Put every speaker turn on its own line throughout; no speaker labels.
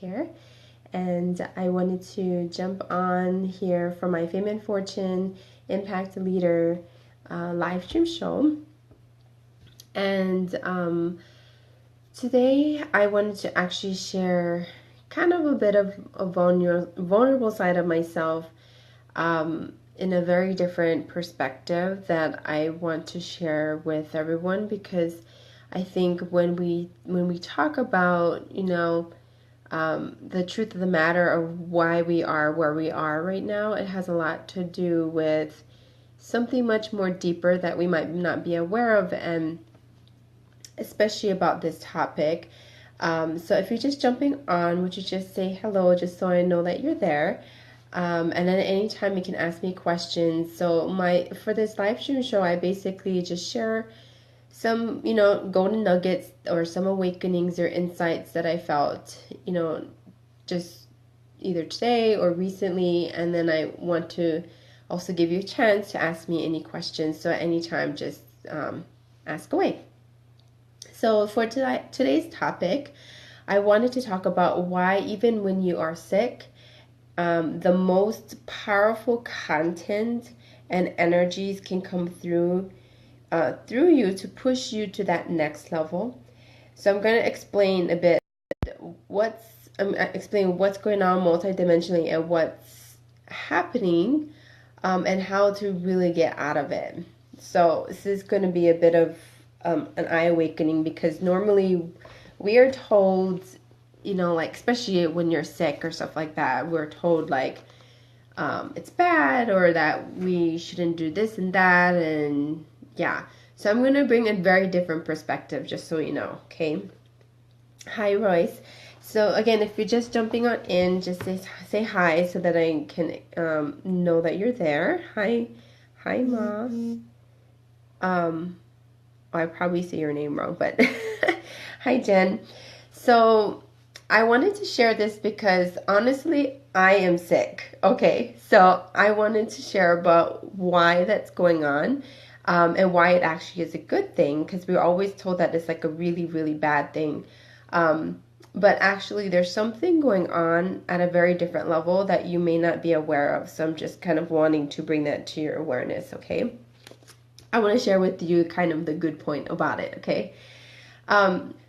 here, and I wanted to jump on here for my Fame and Fortune Impact Leader live stream show. And today I wanted to actually share kind of a bit of a vulnerable side of myself in a very different perspective that I want to share with everyone, because I think when we talk about, the truth of the matter of why we are where we are right now, it has a lot to do with something much more deeper that we might not be aware of, and especially about this topic. So if you're just jumping on, would you just say hello, just so I know that you're there? And then at any time you can ask me questions. So for this live stream show, I basically just share some, golden nuggets or some awakenings or insights that I felt, just either today or recently. And then I want to also give you a chance to ask me any questions. So at any time, just ask away. So for today's topic, I wanted to talk about why even when you are sick, the most powerful content and energies can come through you to push you to that next level. So I'm going to explain a bit explain what's going on multidimensionally and what's happening, and how to really get out of it. So this is going to be a bit of an eye awakening, because normally we are told, like, especially when you're sick or stuff like that, we're told like it's bad, or that we shouldn't do this and that, and yeah. So I'm going to bring a very different perspective, just so you know, okay? Hi, Royce. So again, if you're just jumping on in, just say hi so that I can know that you're there. Hi, Ma. I probably say your name wrong, but hi, Jen. So I wanted to share this because honestly, I am sick. Okay, so I wanted to share about why that's going on, and why it actually is a good thing, because we're always told that it's like a really, really bad thing. But actually, there's something going on at a very different level that you may not be aware of. So I'm just kind of wanting to bring that to your awareness, okay? I want to share with you kind of the good point about it, okay?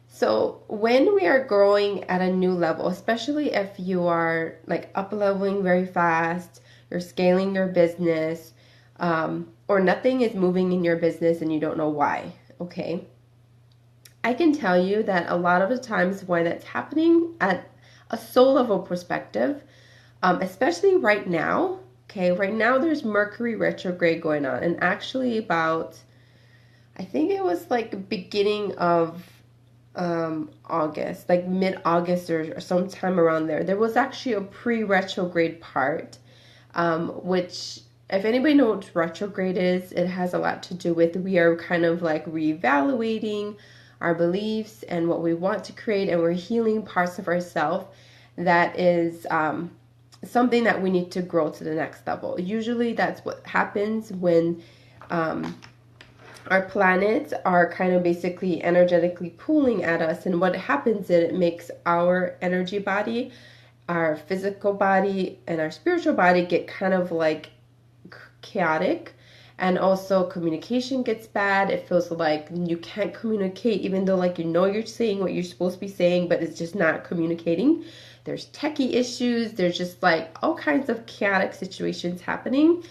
So when we are growing at a new level, especially if you are like up leveling very fast, you're scaling your business, or nothing is moving in your business and you don't know why, okay? I can tell you that a lot of the times why that's happening at a soul level perspective, especially right now, okay, right now there's Mercury retrograde going on, and actually about, I think it was like beginning of August, like mid-August or sometime around there, there was actually a pre-retrograde part, which, if anybody knows what retrograde is, it has a lot to do with we are kind of like reevaluating our beliefs and what we want to create, and we're healing parts of ourselves that is something that we need to grow to the next level. Usually that's what happens when our planets are kind of basically energetically pulling at us, and what happens is it makes our energy body, our physical body, and our spiritual body get kind of like chaotic, and also communication gets bad. It feels like you can't communicate, even though like you're saying what you're supposed to be saying, but it's just not communicating. There's techie issues. There's just like all kinds of chaotic situations happening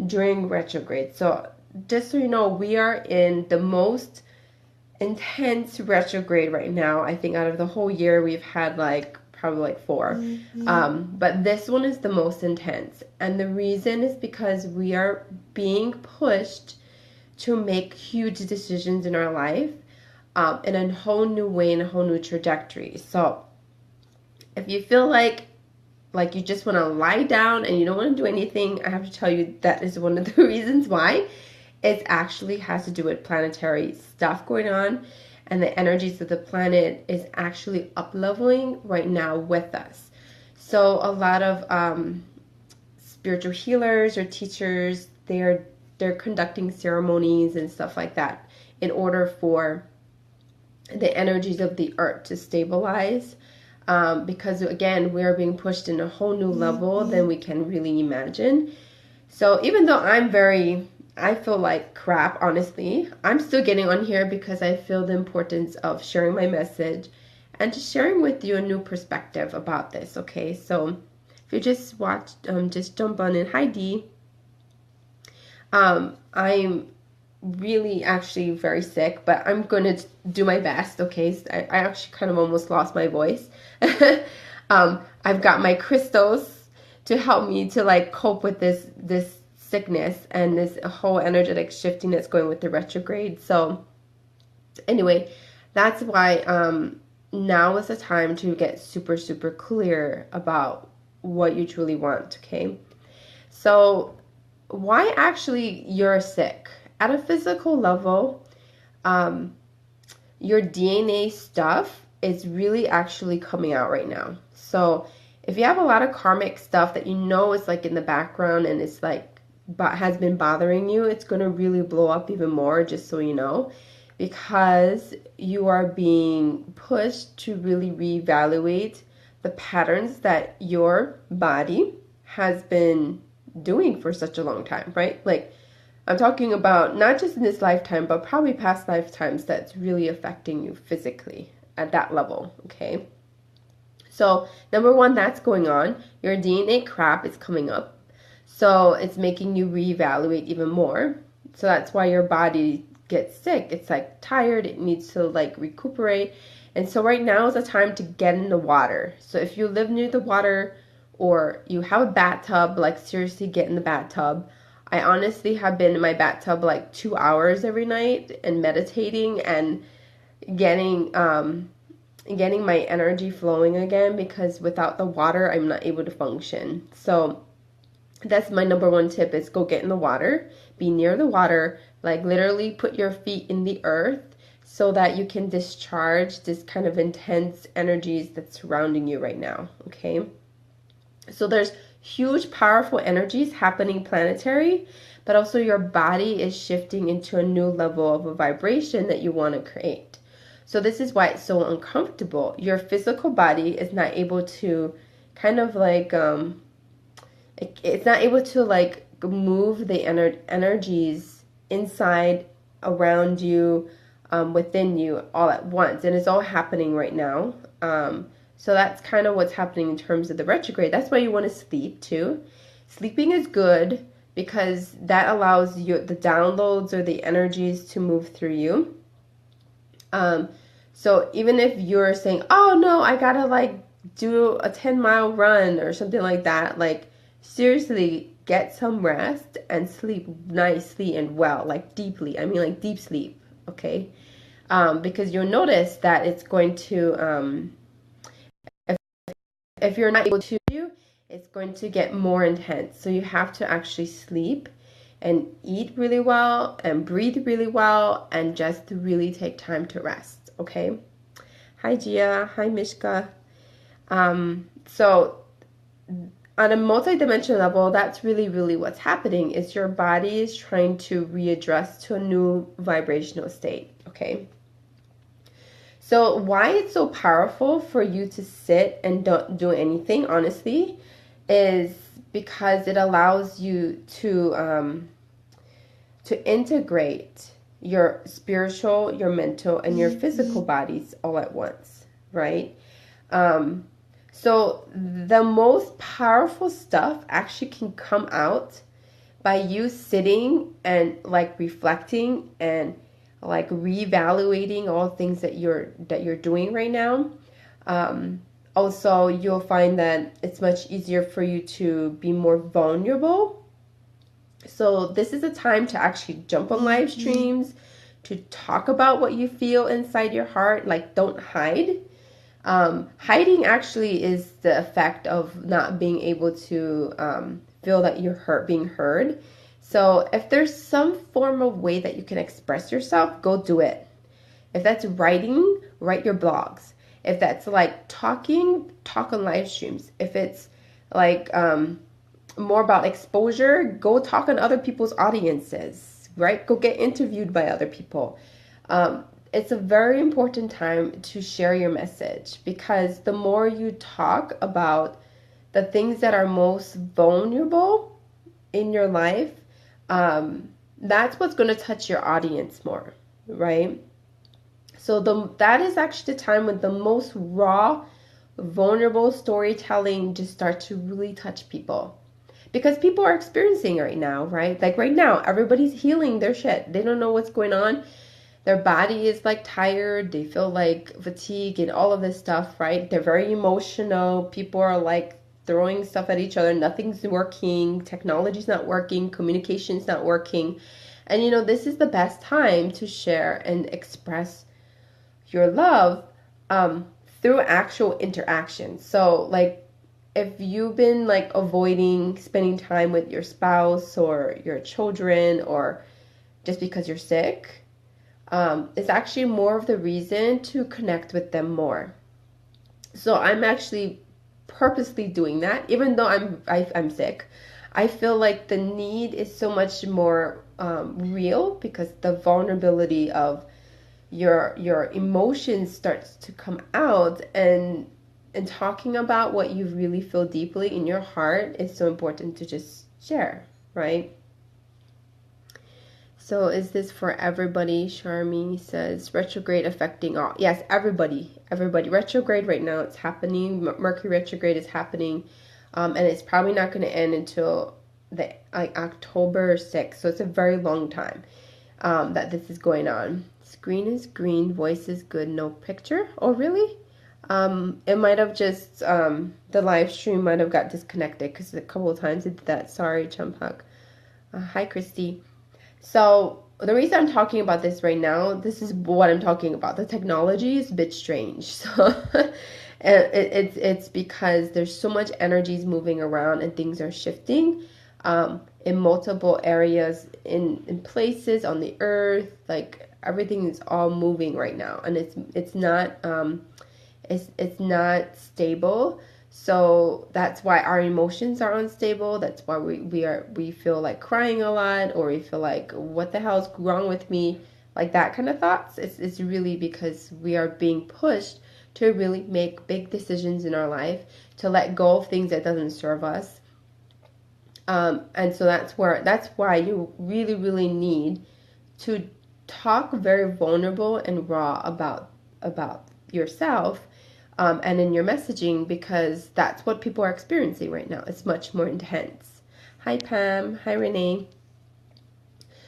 during retrograde. So just so you know, we are in the most intense retrograde right now. I think out of the whole year, we've had like probably like 4. But this one is the most intense. And the reason is because we are being pushed to make huge decisions in our life, in a whole new way, in a whole new trajectory. So if you feel like you just want to lie down and you don't want to do anything, I have to tell you that is one of the reasons why. It actually has to do with planetary stuff going on, and the energies of the planet is actually up leveling right now with us. So a lot of spiritual healers or teachers, they're conducting ceremonies and stuff like that in order for the energies of the earth to stabilize, because again, we are being pushed in a whole new level than we can really imagine. So even though I feel like crap, honestly, I'm still getting on here because I feel the importance of sharing my message and just sharing with you a new perspective about this, okay? So if you just watched, just jump on in. Hi, Dee. I'm really actually very sick, but I'm gonna do my best, okay? So I actually kind of almost lost my voice. I've got my crystals to help me to like cope with this sickness and this whole energetic shifting that's going with the retrograde. So anyway, that's why now is the time to get super, super clear about what you truly want, okay? So why actually you're sick? At a physical level, your DNA stuff is really actually coming out right now. So if you have a lot of karmic stuff that you know is like in the background and it's like has been bothering you, it's going to really blow up even more, just so you know, because you are being pushed to really reevaluate the patterns that your body has been doing for such a long time, right? Like I'm talking about not just in this lifetime, but probably past lifetimes that's really affecting you physically at that level, okay? So, number one, that's going on. Your DNA crap is coming up. So, it's making you reevaluate even more. So, that's why your body gets sick. It's like tired, it needs to like recuperate. And so, right now is the time to get in the water. So, if you live near the water or you have a bathtub, like seriously get in the bathtub. I honestly have been in my bathtub like 2 hours every night and meditating and getting getting my energy flowing again, because without the water I'm not able to function. So that's my number one tip, is go get in the water, be near the water, like literally put your feet in the earth so that you can discharge this kind of intense energies that's surrounding you right now, okay? So there's huge, powerful energies happening planetary, but also your body is shifting into a new level of a vibration that you want to create. So this is why it's so uncomfortable. Your physical body is not able to kind of like, it's not able to like move the energies inside, around you, within you all at once. And it's all happening right now. So that's kind of what's happening in terms of the retrograde. That's why you want to sleep too. Sleeping is good because that allows you the downloads or the energies to move through you. So even if you're saying, oh no, I gotta like do a 10-mile run or something like that, like seriously get some rest and sleep nicely and well, like deeply. I mean like deep sleep, okay? Because you'll notice that it's going to, if you're not able to, it's going to get more intense. So you have to actually sleep and eat really well and breathe really well and just really take time to rest, okay? Hi Gia, hi Mishka. So on a multi-dimensional level, that's really, really what's happening, is your body is trying to readjust to a new vibrational state, okay? So why it's so powerful for you to sit and don't do anything, honestly, is because it allows you to integrate your spiritual, your mental, and your physical bodies all at once, right? So the most powerful stuff actually can come out by you sitting and like reflecting and like reevaluating all things that you're doing right now. Also, you'll find that it's much easier for you to be more vulnerable. So this is a time to actually jump on live streams, to talk about what you feel inside your heart. Like, don't hide. Hiding actually is the effect of not being able to feel that you're being heard. So if there's some form of way that you can express yourself, go do it. If that's writing, write your blogs. If that's like talking, talk on live streams. If it's like more about exposure, go talk on other people's audiences, right? Go get interviewed by other people. it's a very important time to share your message, because the more you talk about the things that are most vulnerable in your life, that's what's going to touch your audience more, right? So that is actually the time when the most raw, vulnerable storytelling just starts to really touch people. Because people are experiencing right now, right? Like right now, everybody's healing their shit. They don't know what's going on. Their body is like tired. They feel like fatigue and all of this stuff, right? They're very emotional. People are like throwing stuff at each other. Nothing's working. Technology's not working. Communication's not working. And this is the best time to share and express your love through actual interaction. So like if you've been like avoiding spending time with your spouse or your children, or just because you're sick, it's actually more of the reason to connect with them more. So I'm actually purposely doing that, even though I'm sick. I feel like the need is so much more real, because the vulnerability of your emotions starts to come out, and talking about what you really feel deeply in your heart is so important to just share, right? So is this for everybody? Charmy says retrograde affecting all. Yes, everybody. Retrograde right now, it's happening. Mercury retrograde is happening, and it's probably not going to end until October 6th. So it's a very long time that this is going on. Screen is green, voice is good, no picture. Oh, really? It might have just the live stream might have got disconnected, because a couple of times it did that. Sorry, Chumpuk. Hi, Christy. So the reason I'm talking about this right now, this is what I'm talking about. The technology is a bit strange. So it's because there's so much energies moving around and things are shifting in multiple areas, in places on the earth. Like everything is all moving right now, and it's not stable. So that's why our emotions are unstable. That's why we feel like crying a lot, or we feel like, what the hell's wrong with me? Like that kind of thoughts. It's really because we are being pushed to really make big decisions in our life, to let go of things that doesn't serve us. And so that's why you really, really need to talk very vulnerable and raw about yourself. And in your messaging, because that's what people are experiencing right now. It's much more intense. Hi, Pam. Hi, Renee.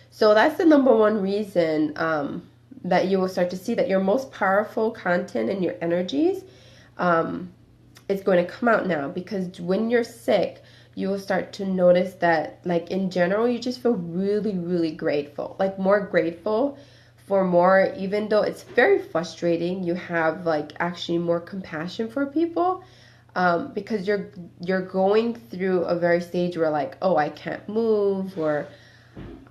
So that's the number one reason that you will start to see that your most powerful content and your energies is going to come out now. Because when you're sick, you will start to notice that, like in general, you just feel really, really grateful. Like more grateful for more, even though it's very frustrating, you have like actually more compassion for people, because you're going through a very stage where like, oh, I can't move, or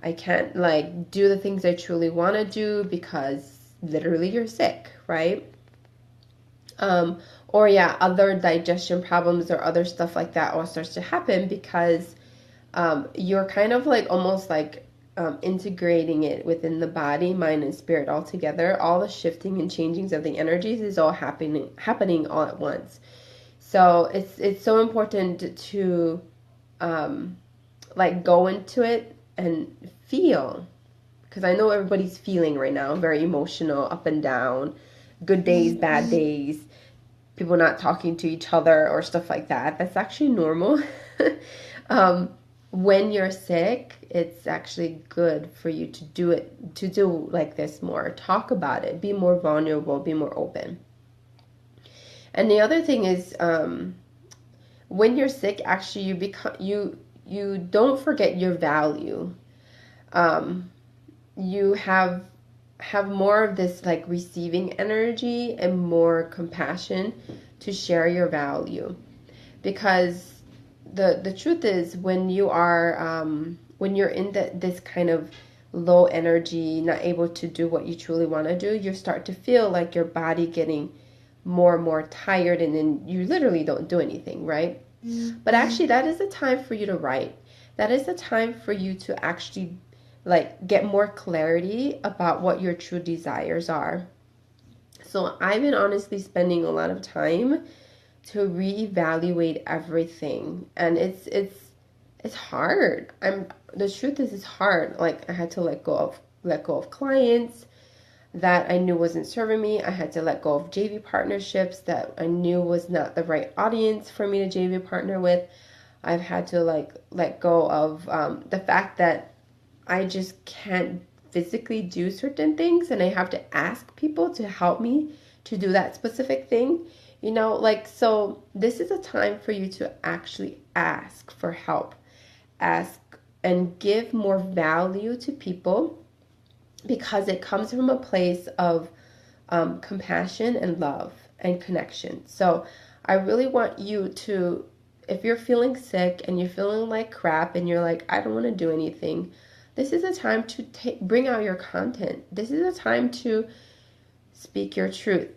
I can't like do the things I truly want to do, because literally you're sick, right? Or yeah, other digestion problems or other stuff like that all starts to happen, because you're kind of like almost like integrating it within the body, mind, and spirit all together. All the shifting and changings of the energies is all happening all at once. So it's so important to like go into it and feel, because I know everybody's feeling right now, very emotional, up and down, good days, bad days, people not talking to each other or stuff like that. That's actually normal. When you're sick, it's actually good for you to do like this more. Talk about it. Be more vulnerable. Be more open. And the other thing is, when you're sick, actually you don't forget your value. You have more of this like receiving energy and more compassion to share your value, because the truth is, when you are when you're in this kind of low energy, not able to do what you truly want to do, you start to feel like your body getting more and more tired, and then you literally don't do anything, right? But actually, that is the time for you to write. That is the time for you to actually like get more clarity about what your true desires are. So I've been honestly spending a lot of time to reevaluate everything, and it's hard. The truth is it's hard. Like I had to let go of clients that I knew wasn't serving me. I had to let go of JV partnerships that I knew was not the right audience for me to JV partner with. I've had to like let go of the fact that I just can't physically do certain things, and I have to ask people to help me to do that specific thing. Like, so this is a time for you to actually ask for help, ask and give more value to people, because it comes from a place of compassion and love and connection. So I really want you to, if you're feeling sick and you're feeling like crap and you're like, I don't want to do anything, this is a time to bring out your content. This is a time to speak your truth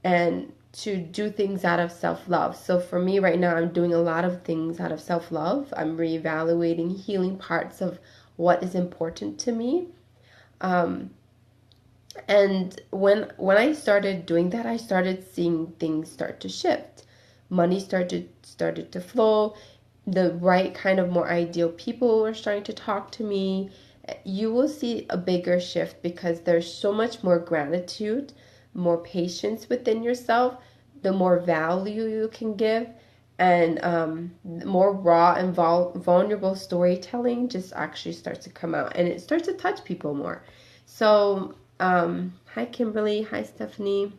and to do things out of self-love. So for me right now, I'm doing a lot of things out of self-love. I'm reevaluating, healing parts of what is important to me. And when I started doing that, I started seeing things start to shift. Money started to flow. The right kind of more ideal people were starting to talk to me. You will see a bigger shift because there's so much more gratitude, more patience within yourself, the more value you can give, and more raw and vulnerable storytelling just actually starts to come out, and it starts to touch people more. So, hi Kimberly, hi Stephanie.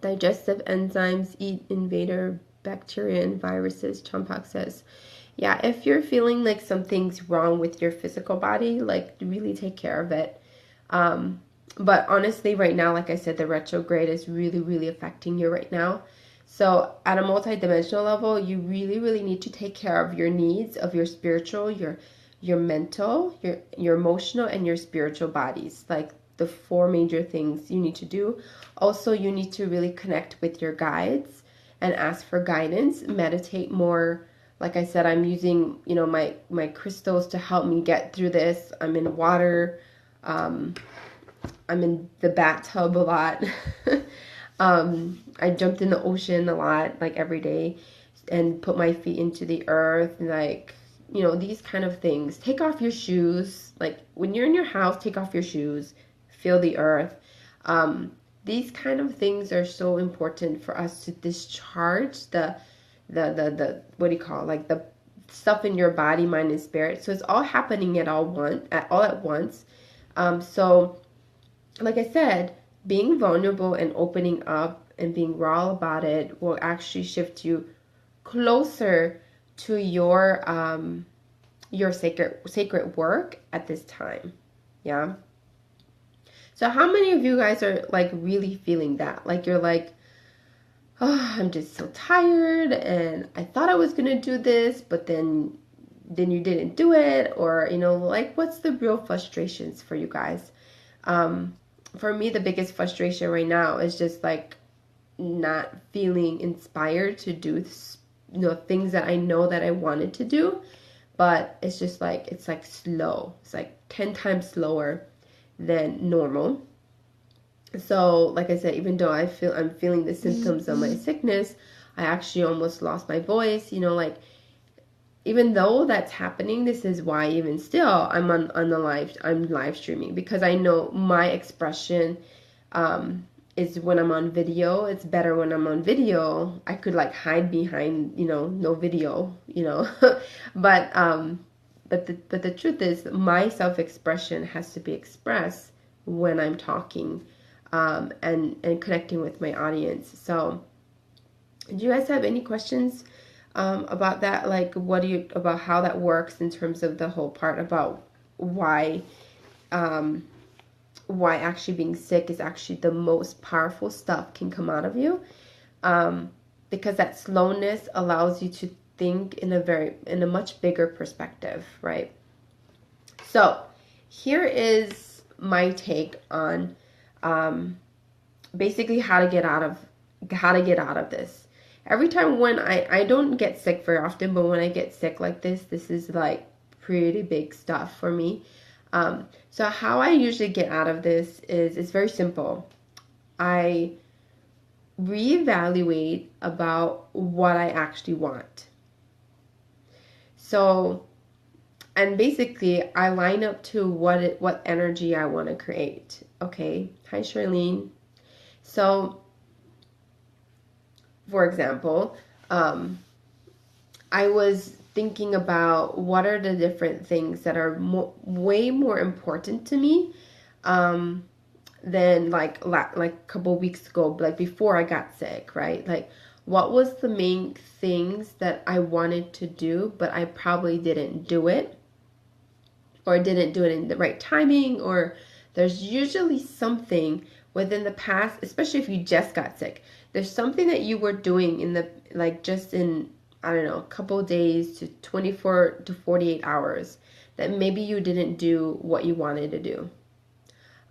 Digestive enzymes eat invader bacteria and viruses, Chompak says. Yeah, if you're feeling like something's wrong with your physical body, like really take care of it. But honestly, right now, like I said, the retrograde is really, really affecting you right now. So at a multidimensional level, you really, really need to take care of your needs, of your spiritual, your mental, your emotional, and your spiritual bodies. Like the four major things you need to do. Also, you need to really connect with your guides and ask for guidance, meditate more. Like I said, I'm using, my crystals to help me get through this. I'm in water. I'm in the bathtub a lot. I jumped in the ocean a lot, like every day, and put my feet into the earth, and like, these kind of things. Take off your shoes. Like when you're in your house, take off your shoes, feel the earth. These kind of things are so important for us to discharge the what do you call it? Like the stuff in your body, mind, and spirit. So it's all happening all at once. So like I said, being vulnerable and opening up and being raw about it will actually shift you closer to your sacred work at this time. Yeah. So how many of you guys are like really feeling that? Like you're like, oh, I'm just so tired and I thought I was gonna do this, but then you didn't do it, or like what's the real frustrations for you guys? For me, the biggest frustration right now is just like not feeling inspired to do things that I know that I wanted to do, but it's just like it's like slow. It's like 10 times slower than normal. So like I said, even though I'm feeling the symptoms of my sickness, I actually almost lost my voice, like even though that's happening, this is why even still I'm live streaming, because I know my expression is when I'm on video. It's better when I'm on video. I could like hide behind, no video, but the truth is my self-expression has to be expressed when I'm talking and connecting with my audience. So do you guys have any questions about that? Like about how that works in terms of the whole part about why actually being sick is actually the most powerful stuff can come out of you, because that slowness allows you to think in a much bigger perspective, right? So here is my take on basically how to get out of this. Every time when I don't get sick very often, but when I get sick like this is like pretty big stuff for me. So how I usually get out of this is it's very simple. I reevaluate about what I actually want. So, and basically I line up to what energy I want to create. Okay. Hi, Charlene. So, for example, I was thinking about what are the different things that are way more important to me than like a couple weeks ago, like before I got sick, right? Like, what was the main things that I wanted to do, but I probably didn't do it, or didn't do it in the right timing, or there's usually something within the past, especially if you just got sick. There's something that you were doing in the, like, just in, I don't know, a couple days to 24 to 48 hours that maybe you didn't do what you wanted to do.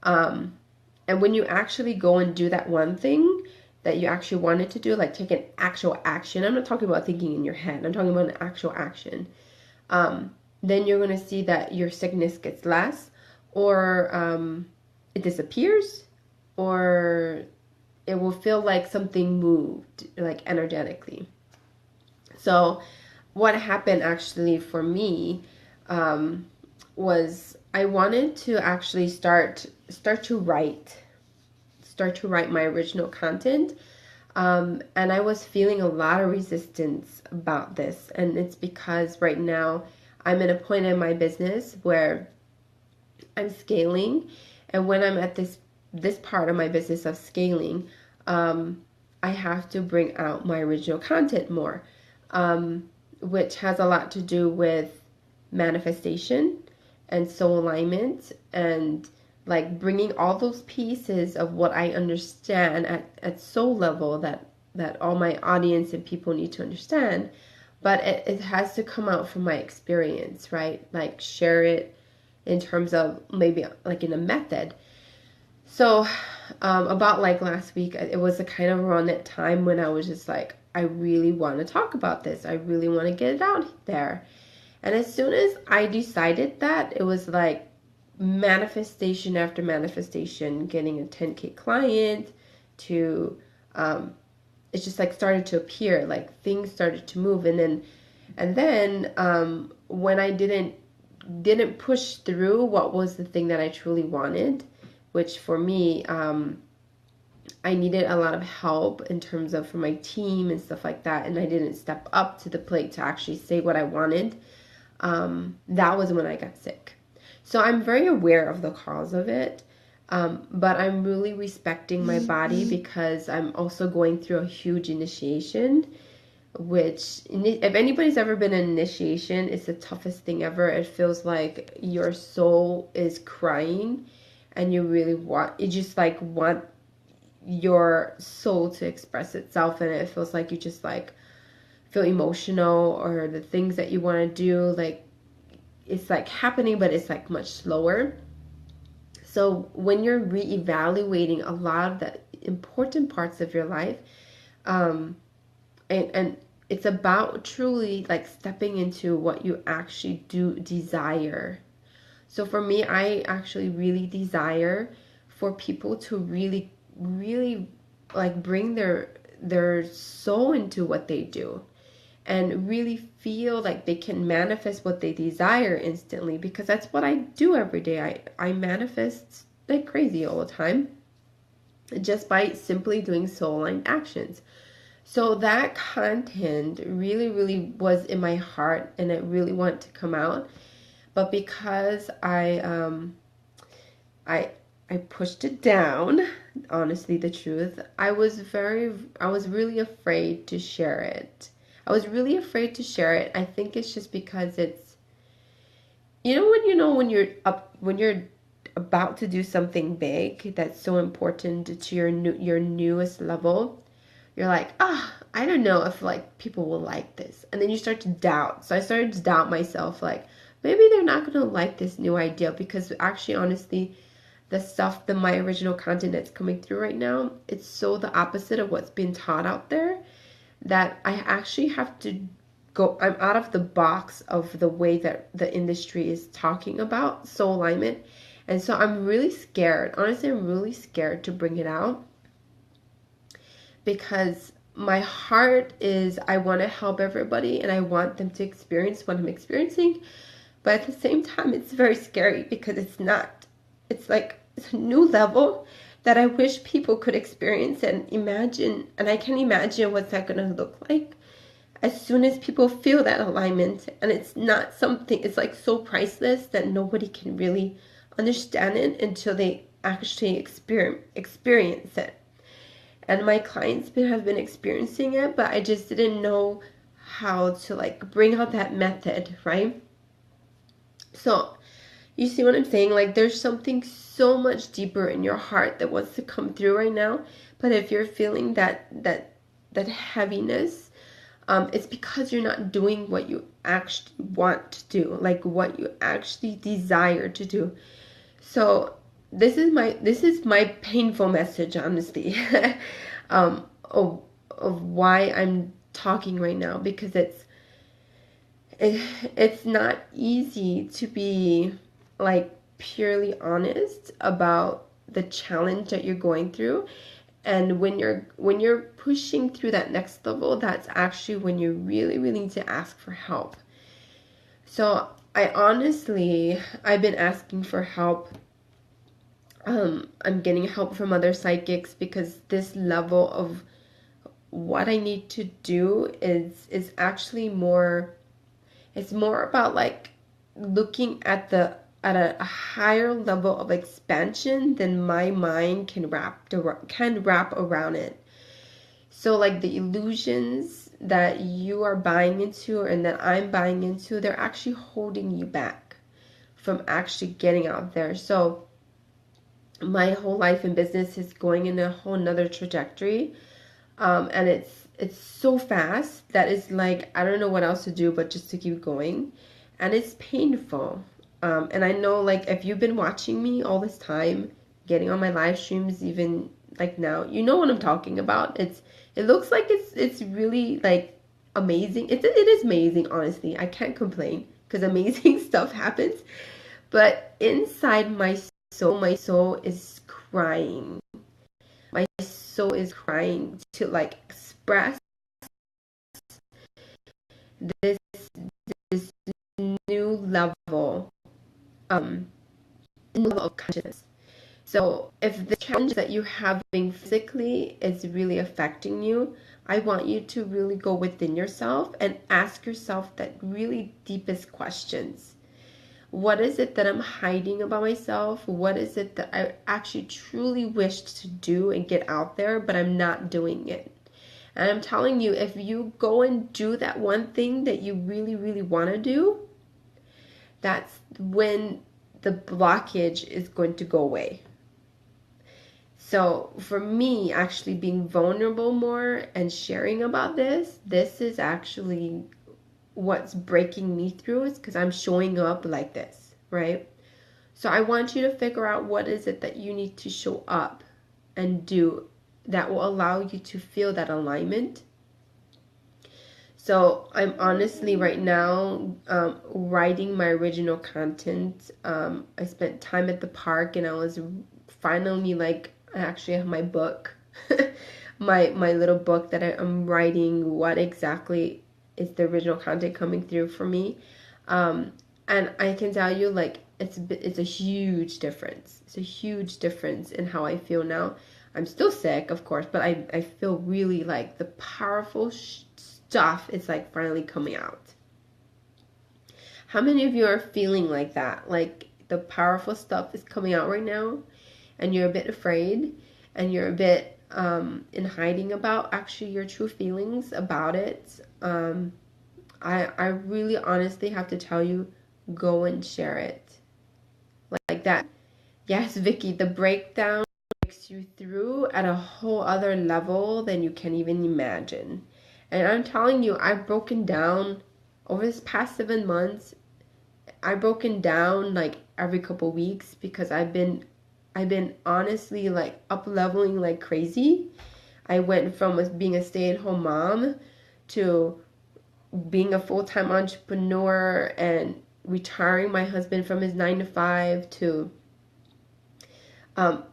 And when you actually go and do that one thing that you actually wanted to do, like take an actual action, I'm not talking about thinking in your head, I'm talking about an actual action, then you're going to see that your sickness gets less, or it disappears, or it will feel like something moved, like energetically. So what happened actually for me was I wanted to actually start to write my original content. And I was feeling a lot of resistance about this. And it's because right now I'm at a point in my business where I'm scaling. And when I'm at this part of my business of scaling, I have to bring out my original content more, which has a lot to do with manifestation and soul alignment, and like bringing all those pieces of what I understand at soul level that all my audience and people need to understand, but it has to come out from my experience, right? Like share it in terms of maybe like in a method. So about like last week, it was a kind of around that time when I was just like, I really want to talk about this. I really want to get it out there. And as soon as I decided that, it was like manifestation after manifestation, getting a 10K client to, it's just like started to appear, like things started to move. And then when I didn't push through what was the thing that I truly wanted, which for me, I needed a lot of help in terms of for my team and stuff like that. And I didn't step up to the plate to actually say what I wanted. That was when I got sick. So I'm very aware of the cause of it. But I'm really respecting my body because I'm also going through a huge initiation, which if anybody's ever been in initiation, it's the toughest thing ever. It feels like your soul is crying and you just like want your soul to express itself, and it feels like you just like feel emotional, or the things that you want to do, like it's like happening, but it's like much slower. So when you're reevaluating a lot of the important parts of your life, and it's about truly like stepping into what you actually do desire. So for me, I actually really desire for people to really, really like bring their soul into what they do, and really feel like they can manifest what they desire instantly, because that's what I do every day. I manifest like crazy all the time just by simply doing soul aligned actions. So that content really, really was in my heart, and it really wanted to come out. But because I pushed it down, honestly, the truth, I was really afraid to share it. I was really afraid to share it. I think it's just because it's, when you're about to do something big that's so important to your newest level, you're like, I don't know if like people will like this. And then you start to doubt. So I started to doubt myself, like maybe they're not going to like this new idea, because actually, honestly, my original content that's coming through right now, it's so the opposite of what's being taught out there, that I actually have to I'm out of the box of the way that the industry is talking about soul alignment. And so I'm really scared. Honestly, I'm really scared to bring it out, because my heart is, I want to help everybody and I want them to experience what I'm experiencing. But at the same time, it's very scary because it's not, it's like, it's a new level that I wish people could experience and imagine. And I can imagine what's that going to look like as soon as people feel that alignment. And it's not something, it's like so priceless that nobody can really understand it until they actually experience it. And my clients have been experiencing it, but I just didn't know how to like bring out that method, right? So you see what I'm saying? Like, there's something so much deeper in your heart that wants to come through right now. But if you're feeling that heaviness, it's because you're not doing what you actually want to do, like what you actually desire to do. So this is my painful message, honestly, of why I'm talking right now, because it's not easy to be like purely honest about the challenge that you're going through. And when you're pushing through that next level, that's actually when you really need to ask for help. So I've been asking for help. I'm getting help from other psychics because this level of what I need to do is actually more, it's more about like looking at a higher level of expansion than my mind can wrap around it. So like the illusions that you are buying into and that I'm buying into, they're actually holding you back from actually getting out there. So my whole life in business is going in a whole nother trajectory. And it's so fast that it's like, I don't know what else to do but just to keep going. And it's painful. And I know, like, if you've been watching me all this time, getting on my live streams, even like now, you know what I'm talking about. It looks like it's really like amazing. It is amazing, honestly. I can't complain because amazing stuff happens. But inside my soul is crying. My soul is crying to like express this this new level, um level of consciousness. So if the challenge that you're having physically is really affecting you, I want you to really go within yourself and ask yourself that really deepest questions. What is it that I'm hiding about myself? What is it that I actually truly wished to do and get out there, but I'm not doing it? And I'm telling you, if you go and do that one thing that you really want to do, that's when the blockage is going to go away. So for me, actually being vulnerable more and sharing about this is actually what's breaking me through, is because I'm showing up like this, right? So I want you to figure out what is it that you need to show up and do that will allow you to feel that alignment. So I'm honestly right now writing my original content. I spent time at the park and I was finally like, I actually have my book, my little book that I'm writing what exactly is the original content coming through for me. And I can tell you, like, it's a huge difference. It's a huge difference in how I feel now. I'm still sick, of course, but I feel really like the powerful stuff is like finally coming out. How many of you are feeling like that? Like the powerful stuff is coming out right now and you're a bit afraid and you're a bit in hiding about actually your true feelings about it. I really honestly have to tell you, go and share it. Like that. Yes, Vicky, the breakdown breaks you through at a whole other level than you can even imagine. And I'm telling you, I've broken down over this past 7 months. I've broken down like every couple weeks because I've been honestly like up leveling like crazy. I went from being a stay-at-home mom to being a full-time entrepreneur and retiring my husband from his 9 to 5 to um,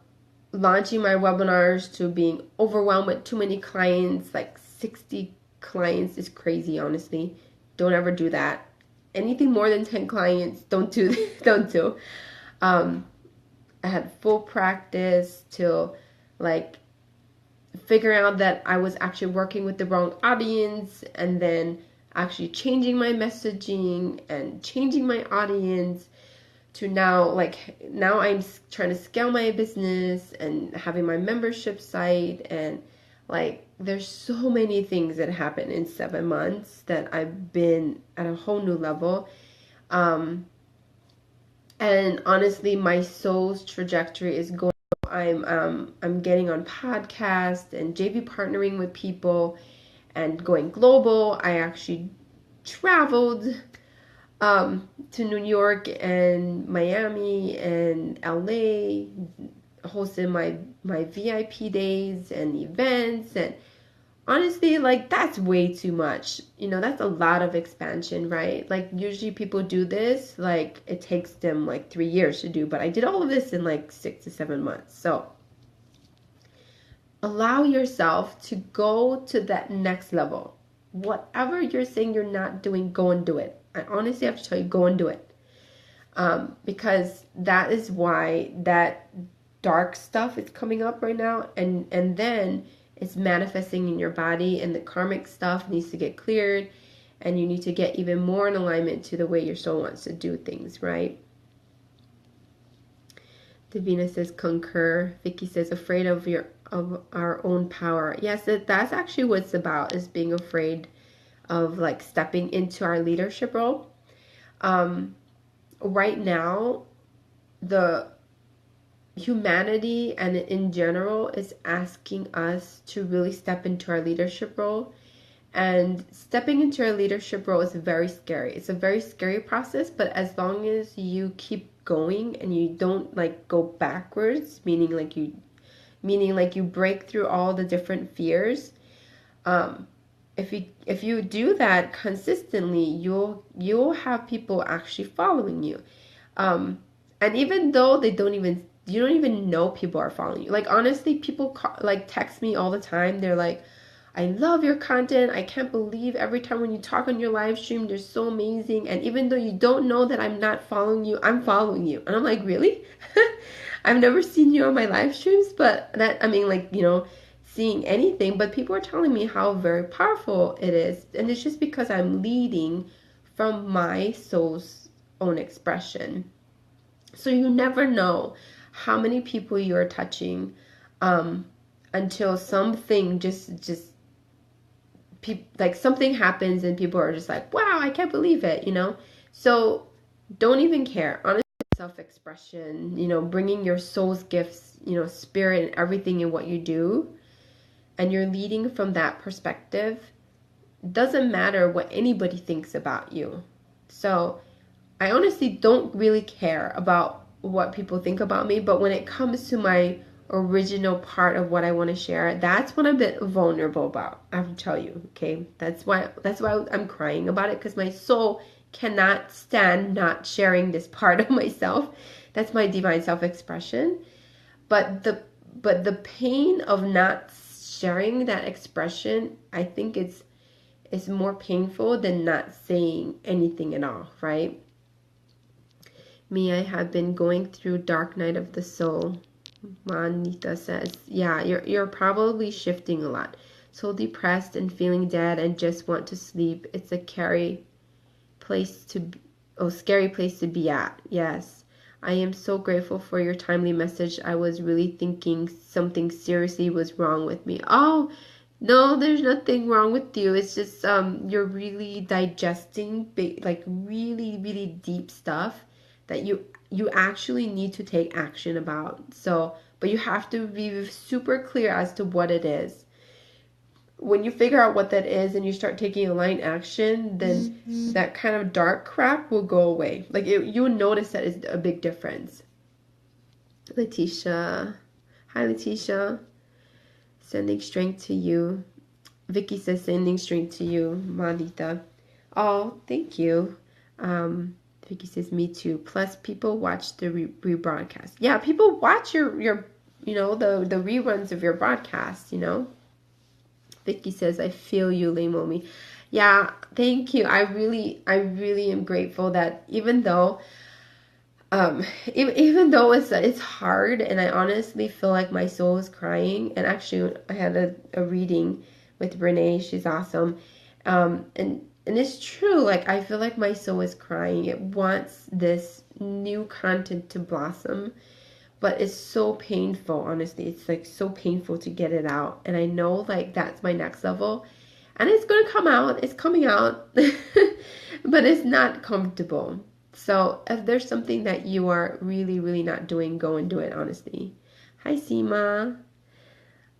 launching my webinars to being overwhelmed with too many clients, like 60 clients is crazy, honestly. Don't ever do that. Anything more than 10 clients, don't do. Don't do. I had full practice till like figuring out that I was actually working with the wrong audience, and then actually changing my messaging and changing my audience to now, like, now I'm trying to scale my business and having my membership site, and like there's so many things that happen in 7 months that I've been at a whole new level. And honestly, my soul's trajectory is going. I'm getting on podcasts and JV partnering with people and going global. I actually traveled to New York and Miami and LA, hosted my VIP days and events, and honestly, like, that's way too much. That's a lot of expansion, right? Like, usually people do this, like, it takes them like 3 years to do, but I did all of this in like 6 to 7 months. So allow yourself to go to that next level. Whatever you're saying you're not doing, go and do it. I honestly have to tell you, go and do it. Because that is why that dark stuff is coming up right now, and then it's manifesting in your body, and the karmic stuff needs to get cleared, and you need to get even more in alignment to the way your soul wants to do things, right? Davina says concur. Vicky says afraid of our own power. Yes, that's actually what it's about, is being afraid of like stepping into our leadership role. Right now, the humanity and in general is asking us to really step into our leadership role. And stepping into our leadership role is very scary. It's a very scary process, but as long as you keep going and you don't like go backwards, meaning like you break through all the different fears, if you do that consistently, you'll have people actually following you. And even though you don't even know people are following you. Like, honestly, people like text me all the time. They're like, I love your content. I can't believe every time when you talk on your live stream, they're so amazing. And even though you don't know that I'm not following you, I'm following you. And I'm like, really? I've never seen you on my live streams, but seeing anything, but people are telling me how very powerful it is. And it's just because I'm leading from my soul's own expression. So you never know how many people you're touching until something like something happens and people are just like, wow, I can't believe it, So don't even care. Honestly, self-expression, bringing your soul's gifts, spirit and everything in what you do, and you're leading from that perspective, doesn't matter what anybody thinks about you. So I honestly don't really care about what people think about me, but when it comes to my original part of what I want to share, that's what I'm a bit vulnerable about. I have to tell you, okay? That's why I'm crying about it, because my soul cannot stand not sharing this part of myself. That's my divine self-expression. But the pain of not sharing that expression, I think it's more painful than not saying anything at all, right? Me, I have been going through dark night of the soul. Manita says, yeah, you're probably shifting a lot. So depressed and feeling dead and just want to sleep. It's a scary place to be at. Yes. I am so grateful for your timely message. I was really thinking something seriously was wrong with me. Oh, no, there's nothing wrong with you. It's just you're really digesting like really, really deep stuff that you actually need to take action about. So, but you have to be super clear as to what it is. When you figure out what that is and you start taking aligned action, then that kind of dark crap will go away. Like, you'll notice that it's a big difference. Letitia. Hi, Letitia. Sending strength to you. Vicky says sending strength to you, Madita. Oh, thank you. Vicky says, me too. Plus, people watch the rebroadcast. Yeah, people watch your the reruns of your broadcast, Vicky says, I feel you, Leimomi. Yeah, thank you. I really am grateful that even though it's hard, and I honestly feel like my soul is crying. And actually, I had a reading with Renee. She's awesome. And it's true. Like, I feel like my soul is crying. It wants this new content to blossom, but it's so painful. Honestly, it's like so painful to get it out. And I know like that's my next level, and it's gonna come out. It's coming out, but it's not comfortable. So if there's something that you are really, really not doing, go and do it, honestly. Hi, Seema.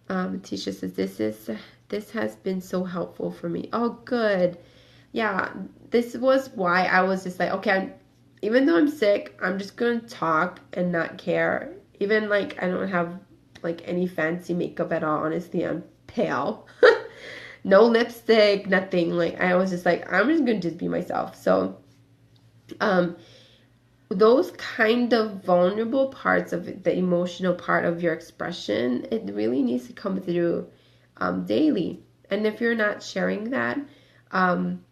Tisha says, this has been so helpful for me. Oh, good. Yeah, this was why I was just like, okay, even though I'm sick, I'm just gonna talk and not care. Even like I don't have like any fancy makeup at all. Honestly, I'm pale. No lipstick, nothing. Like I was just like, I'm just gonna just be myself. So, um, those kind of vulnerable parts of the emotional part of your expression, it really needs to come through daily. And if you're not sharing that, um,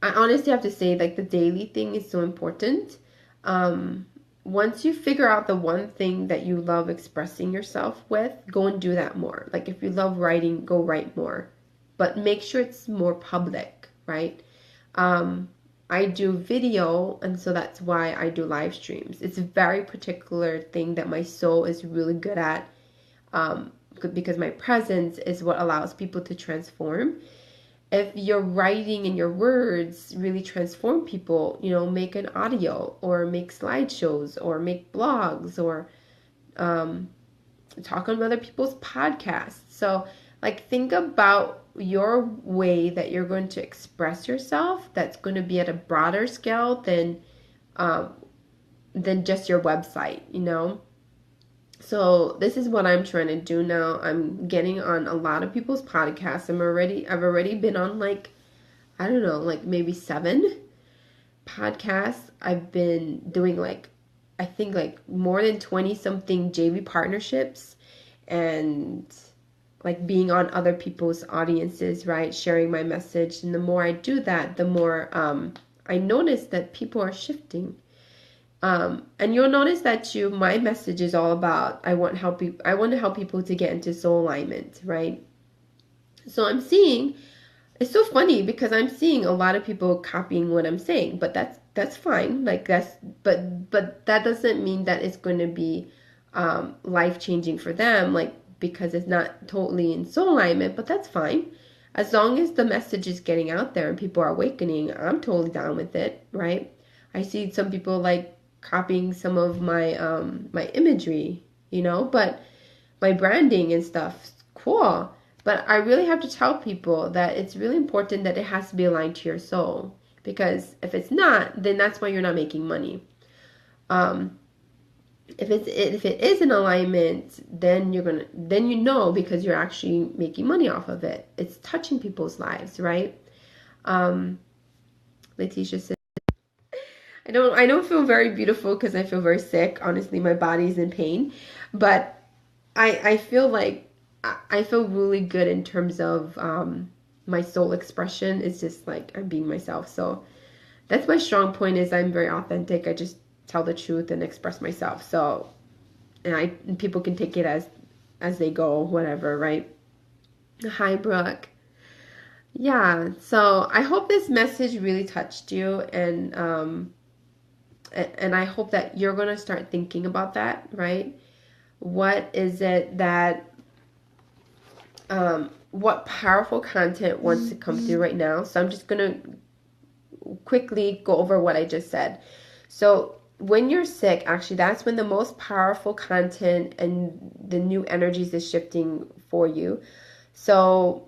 I honestly have to say, like, the daily thing is so important. Um, Once you figure out the one thing that you love expressing yourself with, go and do that more. Like, if you love writing, go write more. But make sure it's more public, right? Um, I do video, and so that's why I do live streams. It's a very particular thing that my soul is really good at, um, because my presence is what allows people to transform. If your writing and your words really transform people, make an audio or make slideshows or make blogs or um, talk on other people's podcasts. So, like, think about your way that you're going to express yourself that's going to be at a broader scale um, than just your website. So this is what I'm trying to do now. I'm getting on a lot of people's podcasts. I've already been on like, I don't know, like maybe 7 podcasts. I've been doing like, I think like more than 20 something JV partnerships, and like being on other people's audiences, right? Sharing my message. And the more I do that, the more I notice that people are shifting. And you'll notice that my message is all about I want to help people to get into soul alignment, right? So it's so funny because I'm seeing a lot of people copying what I'm saying, but that's fine. Like but that doesn't mean that it's going to be life changing for them, like because it's not totally in soul alignment. But that's fine, as long as the message is getting out there and people are awakening. I'm totally down with it, right? I see some people like copying some of my imagery, but my branding and stuff, cool. But I really have to tell people that it's really important that it has to be aligned to your soul, because if it's not, then that's why you're not making money. Um, if it is in alignment, then because you're actually making money off of it. It's touching people's lives, right? Letitia says, I don't feel very beautiful because I feel very sick. Honestly, my body's in pain, but I feel like I feel really good in terms of my soul expression. It's just like I'm being myself. So that's my strong point, is I'm very authentic. I just tell the truth and express myself. So and people can take it as they go, whatever, right? Hi, Brooke. Yeah. So I hope this message really touched you, and I hope that you're gonna start thinking about that, right? What is it that what powerful content wants to come through right now? So I'm just gonna quickly go over what I just said. So when you're sick, actually, that's when the most powerful content and the new energies is shifting for you. So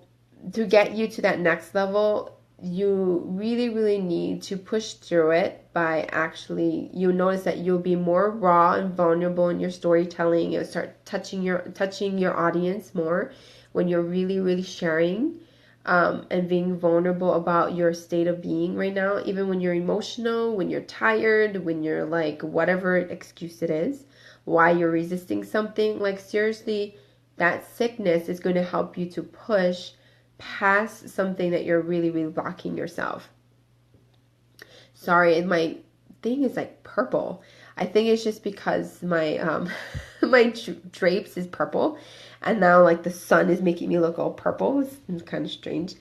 to get you to that next level, you really, really need to push through it by actually, you notice that you'll be more raw and vulnerable in your storytelling. You'll start touching your audience more when you're really, really sharing. and being vulnerable about your state of being right now, even when you're emotional, when you're tired, when you're like, whatever excuse it is, why you're resisting something. Like, seriously, that sickness is going to help you to push past something that you're really, really blocking yourself. Sorry, my thing is like purple. I think it's just because my my drapes is purple, and now like the sun is making me look all purple. It's kind of strange.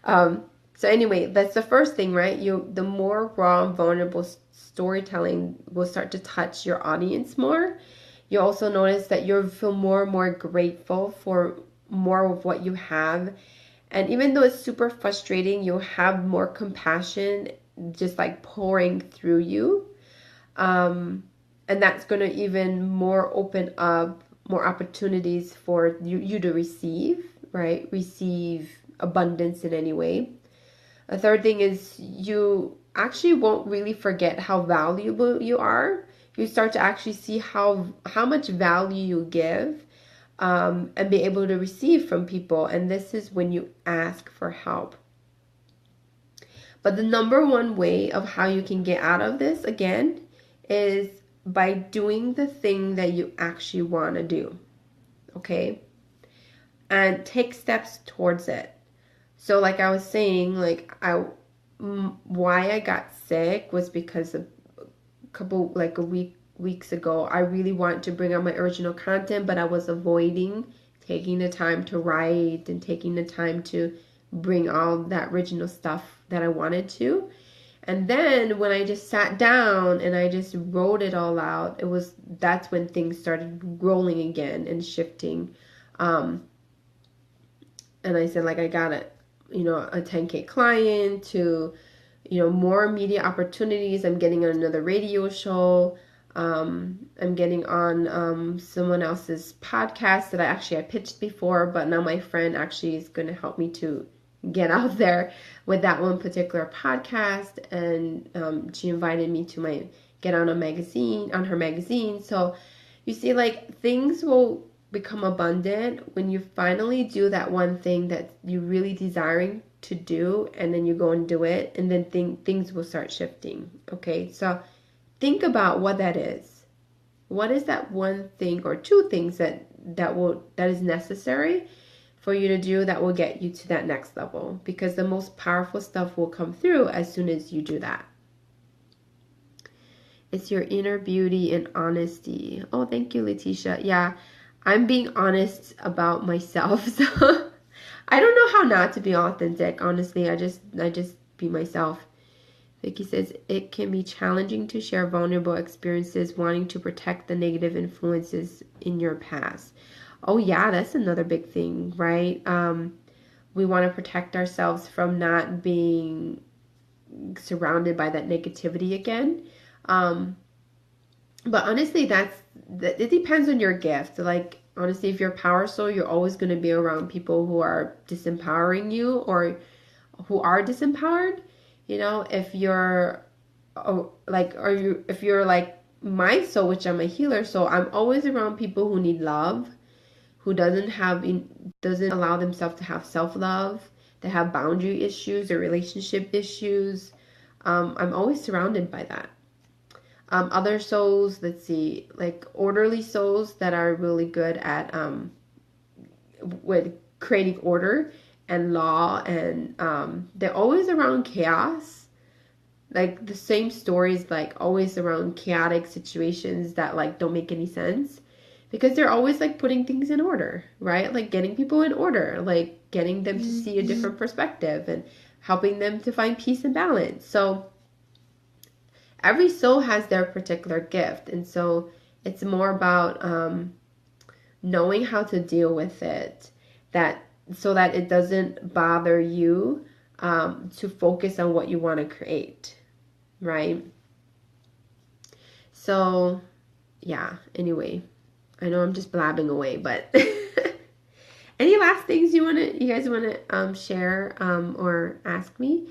So anyway, that's the first thing, right? The more raw and vulnerable storytelling will start to touch your audience more. You also notice that you'll feel more and more grateful for more of what you have. And even though it's super frustrating, you'll have more compassion just like pouring through you. And that's going to even more open up more opportunities for you to receive, right? Receive abundance in any way. A third thing is you actually won't really forget how valuable you are. You start to actually see how much value you give, and be able to receive from people. And this is when you ask for help. But the number one way of how you can get out of this again is by doing the thing that you actually want to do. Okay? And take steps towards it. So like I was saying, like why I got sick was because a weeks ago, I really wanted to bring out my original content, but I was avoiding taking the time to write and taking the time to bring all that original stuff that I wanted to. And then when I just sat down and I just wrote it all out, that's when things started rolling again and shifting. And I said, like, I got a 10K client, to, more media opportunities. I'm getting on another radio show. I'm getting on someone else's podcast that I pitched before, but now my friend actually is going to help me to get out there with that one particular podcast. And she invited me to get on her magazine. So you see, like, things will become abundant when you finally do that one thing that you're really desiring to do, and then you go and do it, and then things will start shifting. Okay, so think about what that is. What is that one thing or two things that is necessary for you to do that will get you to that next level? Because the most powerful stuff will come through as soon as you do that. It's your inner beauty and honesty. Oh, thank you, Letitia. Yeah, I'm being honest about myself. So I don't know how not to be authentic. Honestly, I just be myself. Vicky says, it can be challenging to share vulnerable experiences, wanting to protect the negative influences in your past. Oh yeah, that's another big thing, right? We want to protect ourselves from not being surrounded by that negativity again. But honestly, it depends on your gift. Like, honestly, if you're a power soul, you're always going to be around people who are disempowering you or who are disempowered. If you're if you're like my soul, which I'm a healer, so I'm always around people who need love, who doesn't allow themselves to have self-love, that have boundary issues or relationship issues. I'm always surrounded by that. Other souls, let's see, like orderly souls that are really good at with creating order and law, and they're always around chaos. Like the same stories, like always around chaotic situations that like don't make any sense, because they're always like putting things in order, right? Like getting people in order, like getting them to see a different perspective and helping them to find peace and balance. So every soul has their particular gift, and so it's more about knowing how to deal with it, so that it doesn't bother you, to focus on what you want to create, right? So yeah, anyway, I know I'm just blabbing away, but any last things you guys want to share or ask me?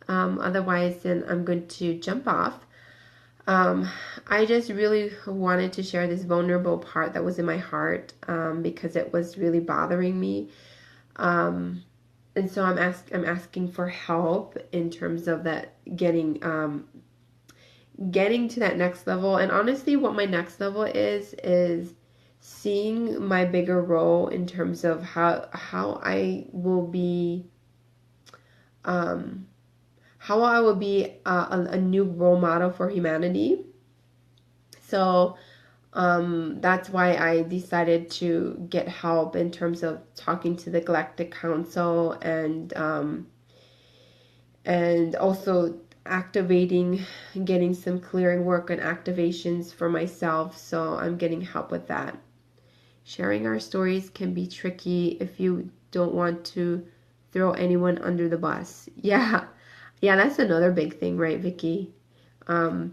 Otherwise, then I'm going to jump off. I just really wanted to share this vulnerable part that was in my heart, because it was really bothering me. so I'm asking for help in terms of that getting to that next level. And honestly, what my next level is seeing my bigger role in terms of how I will be a new role model for humanity. So that's why I decided to get help in terms of talking to the Galactic Council, and also activating, getting some clearing work and activations for myself. So I'm getting help with that. Sharing our stories can be tricky if you don't want to throw anyone under the bus. Yeah, that's another big thing, right, Vicky? Oh,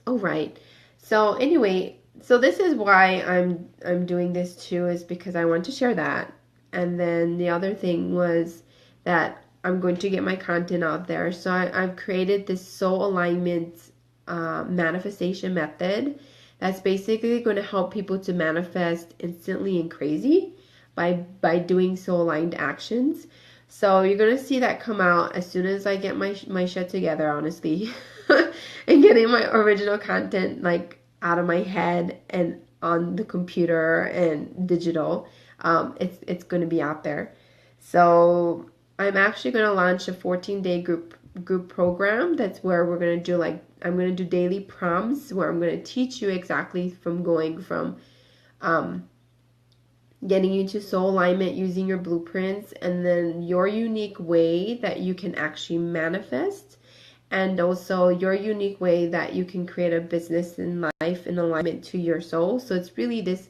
right. So anyway, so this is why I'm doing this too, is because I want to share that. And then the other thing was that I'm going to get my content out there. So I've created this soul alignment manifestation method that's basically going to help people to manifest instantly and crazy by doing soul aligned actions. So you're going to see that come out as soon as I get my shit together, honestly. And getting my original content like out of my head and on the computer and digital. It's going to be out there. So I'm actually going to launch a 14-day group program. That's where we're going to do I'm going to do daily prompts where I'm going to teach you exactly from going from getting you to soul alignment using your blueprints, and then your unique way that you can actually manifest, and also your unique way that you can create a business in life in alignment to your soul. So it's really this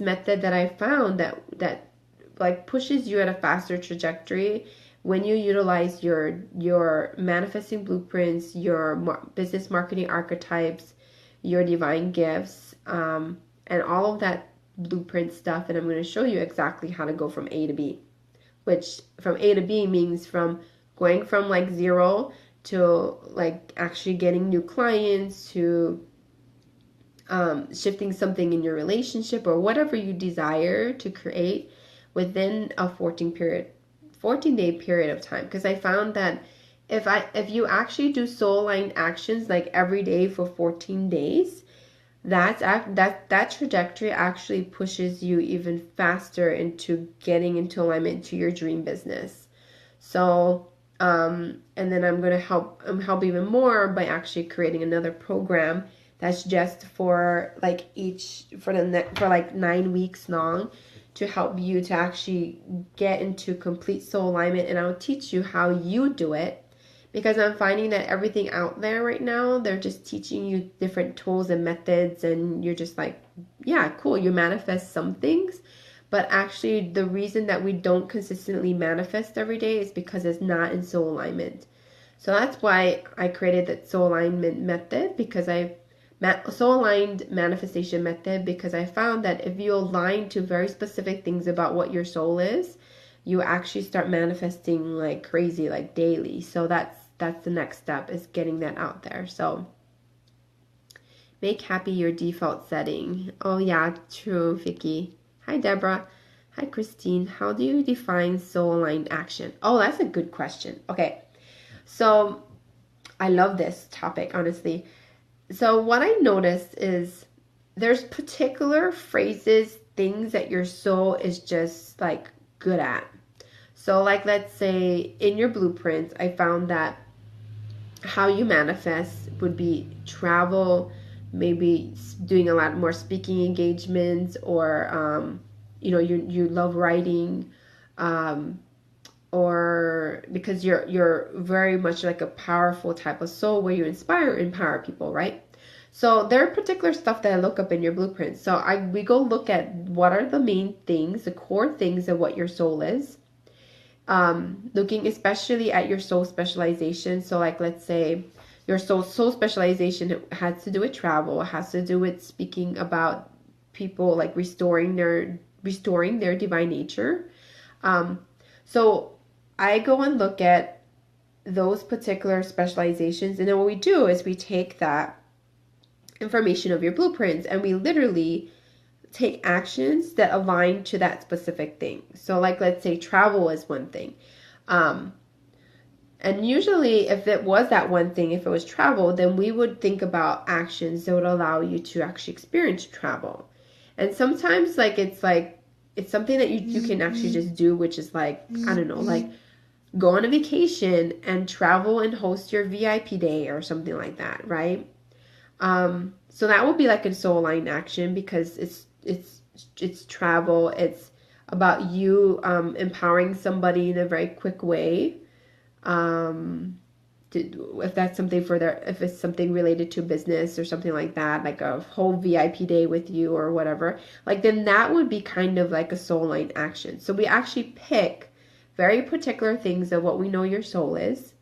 method that I found that like pushes you at a faster trajectory when you utilize your manifesting blueprints, your business marketing archetypes, your divine gifts, and all of that blueprint stuff. And I'm going to show you exactly how to go from A to B, which from A to B means from going from like zero to like actually getting new clients, to shifting something in your relationship or whatever you desire to create within a 14-day period of time. Because I found that if you actually do soul aligned actions like every day for 14 days, that trajectory actually pushes you even faster into getting into alignment to your dream business. So and then I'm going to help even more by actually creating another program that's just for like 9 weeks long, to help you to actually get into complete soul alignment. And I'll teach you how you do it, because I'm finding that everything out there right now, they're just teaching you different tools and methods, and you're just like, yeah, cool, you manifest some things. But actually, the reason that we don't consistently manifest every day is because it's not in soul alignment. So that's why I created that soul alignment method, because soul aligned manifestation method, because I found that if you align to very specific things about what your soul is, you actually start manifesting like crazy, like daily. So that's the next step, is getting that out there. So make happy your default setting. Oh yeah, true, Vicky. Hi, Deborah. Hi, Christine. How do you define soul-aligned action? Oh, that's a good question. Okay, so I love this topic, honestly. So what I noticed is there's particular phrases, things that your soul is just like good at. So like, let's say in your blueprints, I found that how you manifest would be travel, maybe doing a lot more speaking engagements, or you love writing, or because you're very much like a powerful type of soul where you empower people, right? So there are particular stuff that I look up in your blueprint. So we go look at what are the main things, the core things of what your soul is. Looking especially at your soul specialization. So like, let's say your soul specialization has to do with travel, has to do with speaking about people, like restoring their divine nature. So I go and look at those particular specializations, and then what we do is we take that information of your blueprints and we literally take actions that align to that specific thing. So like, let's say travel is one thing. And usually if it was that one thing, if it was travel, then we would think about actions that would allow you to actually experience travel. And sometimes it's something that you can actually just do, which is like, I don't know, like go on a vacation and travel and host your VIP day or something like that, right? So that would be like a soul aligned action, because it's travel. It's about you empowering somebody in a very quick way. If that's something for their, if it's something related to business or something like that, like a whole VIP day with you or whatever, like then that would be kind of like a soul line action. So we actually pick very particular things of what we know your soul is,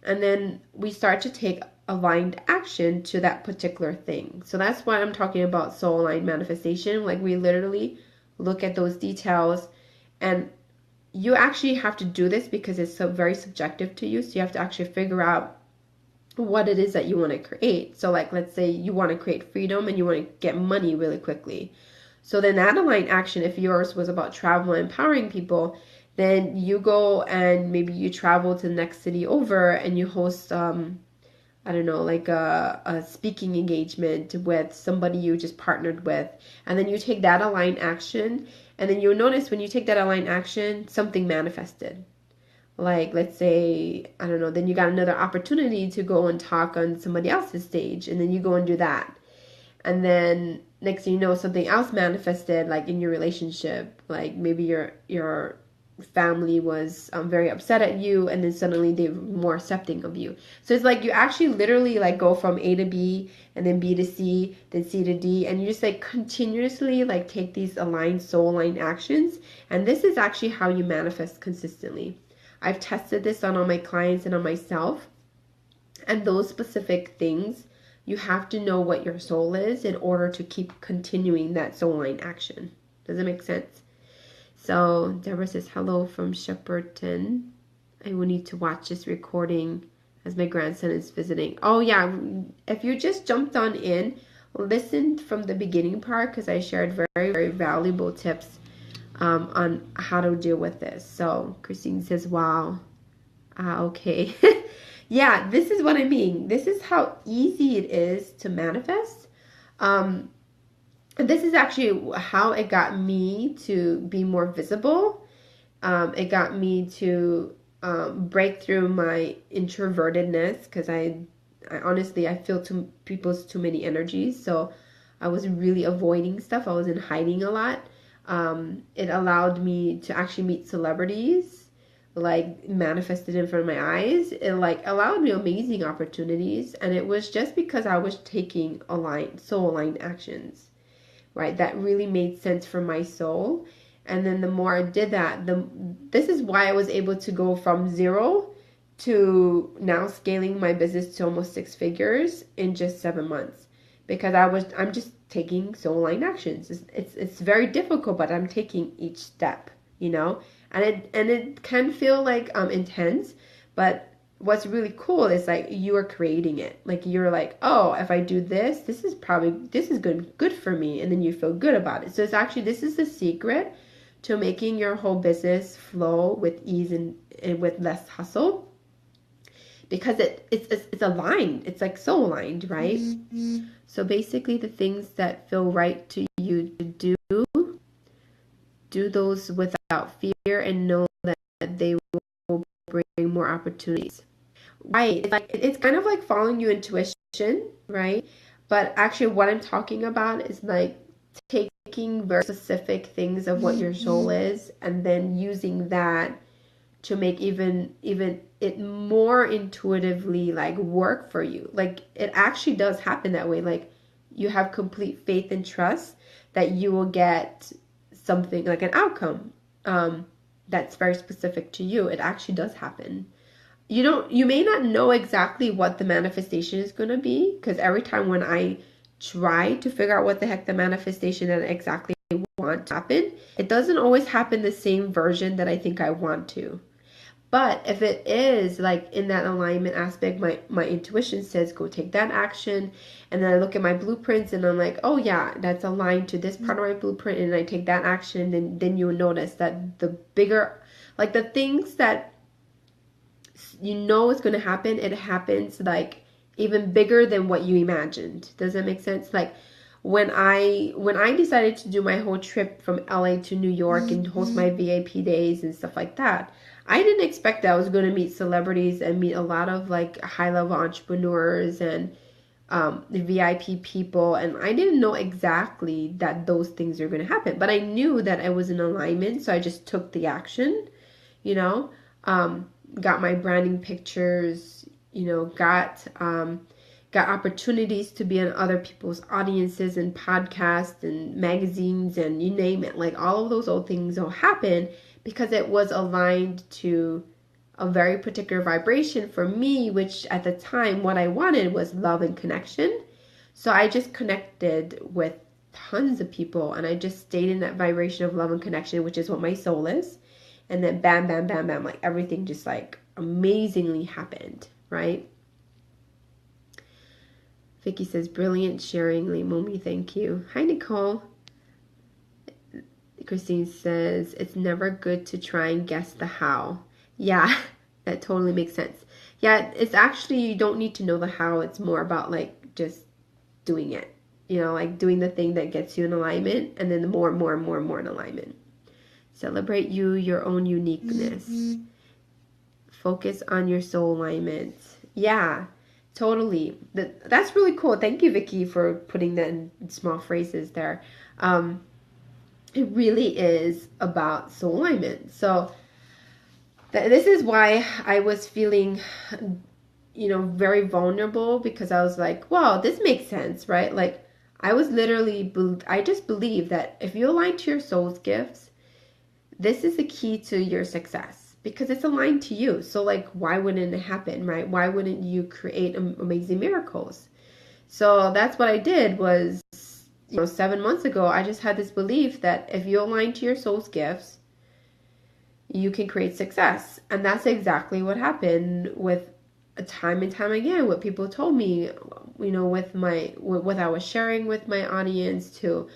and then we start to take aligned action to that particular thing. So that's why I'm talking about soul aligned manifestation. Like we literally look at those details, and you actually have to do this because it's so very subjective to you. So you have to actually figure out what it is that you want to create. So like, let's say you want to create freedom and you want to get money really quickly. So then that aligned action, if yours was about travel and empowering people, then you go and maybe you travel to the next city over and you host, I don't know, like a speaking engagement with somebody you just partnered with. And then you take that aligned action. And then you'll notice when you take that aligned action, something manifested. Like, let's say, I don't know, then you got another opportunity to go and talk on somebody else's stage. And then you go and do that. And then next thing you know, something else manifested, like in your relationship. Like maybe your family was very upset at you, and then suddenly they were more accepting of you. So it's like you actually literally like go from A to B, and then B to C, then C to D, and you just like continuously like take these aligned soul aligned actions. And this is actually how you manifest consistently. I've tested this on all my clients and on myself, and those specific things, you have to know what your soul is in order to keep continuing that soul aligned action. Does it make sense? So Deborah says, hello from Shepperton. I will need to watch this recording as my grandson is visiting. Oh yeah, if you just jumped on in, listen from the beginning part, because I shared very, very valuable tips on how to deal with this. So Christine says, wow. Okay. Yeah, this is what I mean. This is how easy it is to manifest. This is actually how it got me to be more visible. It got me to break through my introvertedness, because I honestly, I feel people's too many energies. So I was really avoiding stuff. I was in hiding a lot. It allowed me to actually meet celebrities, like manifested in front of my eyes. It like allowed me amazing opportunities. And it was just because I was taking soul aligned actions. Right, that really made sense for my soul. And then the more I did that, this is why I was able to go from 0 to now scaling my business to almost 6 figures in just 7 months, because I'm just taking soul aligned actions. It's very difficult, but I'm taking each step, and it can feel like intense, but what's really cool is like you are creating it. Like you're like, oh, if I do this, this is good for me, and then you feel good about it. So it's actually, this is the secret to making your whole business flow with ease and with less hustle, because it's aligned. It's like so aligned, right? Mm-hmm. So basically, the things that feel right to you to do those without fear, and know that they will bring more opportunities. Right. It's kind of like following your intuition, right? But actually what I'm talking about is like taking very specific things of what your soul is, and then using that to make even it more intuitively like work for you. Like it actually does happen that way. Like you have complete faith and trust that you will get something, like an outcome that's very specific to you. It actually does happen. You may not know exactly what the manifestation is going to be, because every time when I try to figure out what the heck the manifestation that I exactly want to happen, it doesn't always happen the same version that I think I want to. But if it is like in that alignment aspect, my intuition says go take that action. And then I look at my blueprints and I'm like, oh yeah, that's aligned to this part of my blueprint, and I take that action. And then you'll notice that the bigger, like the things that you know is going to happen, it happens like even bigger than what you imagined. Does that make sense? Like when I decided to do my whole trip from LA to New York and host my VIP days and stuff like that, I didn't expect that I was going to meet celebrities and meet a lot of like high level entrepreneurs and the VIP people, and I didn't know exactly that those things are going to happen, but I knew that I was in alignment, so I just took the action, you know. Got my branding pictures, you know, got opportunities to be on other people's audiences and podcasts and magazines and you name it. Like all of those old things will happen because it was aligned to a very particular vibration for me, which at the time what I wanted was love and connection. So I just connected with tons of people and I just stayed in that vibration of love and connection, which is what my soul is. And then bam, bam, bam, bam, like everything just like amazingly happened, right? Vicky says, brilliant sharing, Leimomi, thank you. Hi, Nicole. Christine says, it's never good to try and guess the how. Yeah, that totally makes sense. Yeah, it's actually, you don't need to know the how. It's more about like just doing it. You know, like doing the thing that gets you in alignment, and then the more and more and more and more in alignment. Celebrate you, your own uniqueness. Focus on your soul alignment. Yeah, totally. That's really cool. Thank you, Vicky, for putting that in small phrases there. It really is about soul alignment. So this is why I was feeling, you know, very vulnerable, because I was like, wow, this makes sense, right? Like I was literally, I just believe that if you align to your soul's gifts, this is the key to your success because it's aligned to you. So like, why wouldn't it happen, right? Why wouldn't you create amazing miracles? So that's what I did was, you know, 7 months ago, I just had this belief that if you align to your soul's gifts, you can create success. And that's exactly what happened with time and time again, what people told me, you know, with what I was sharing with my audience, to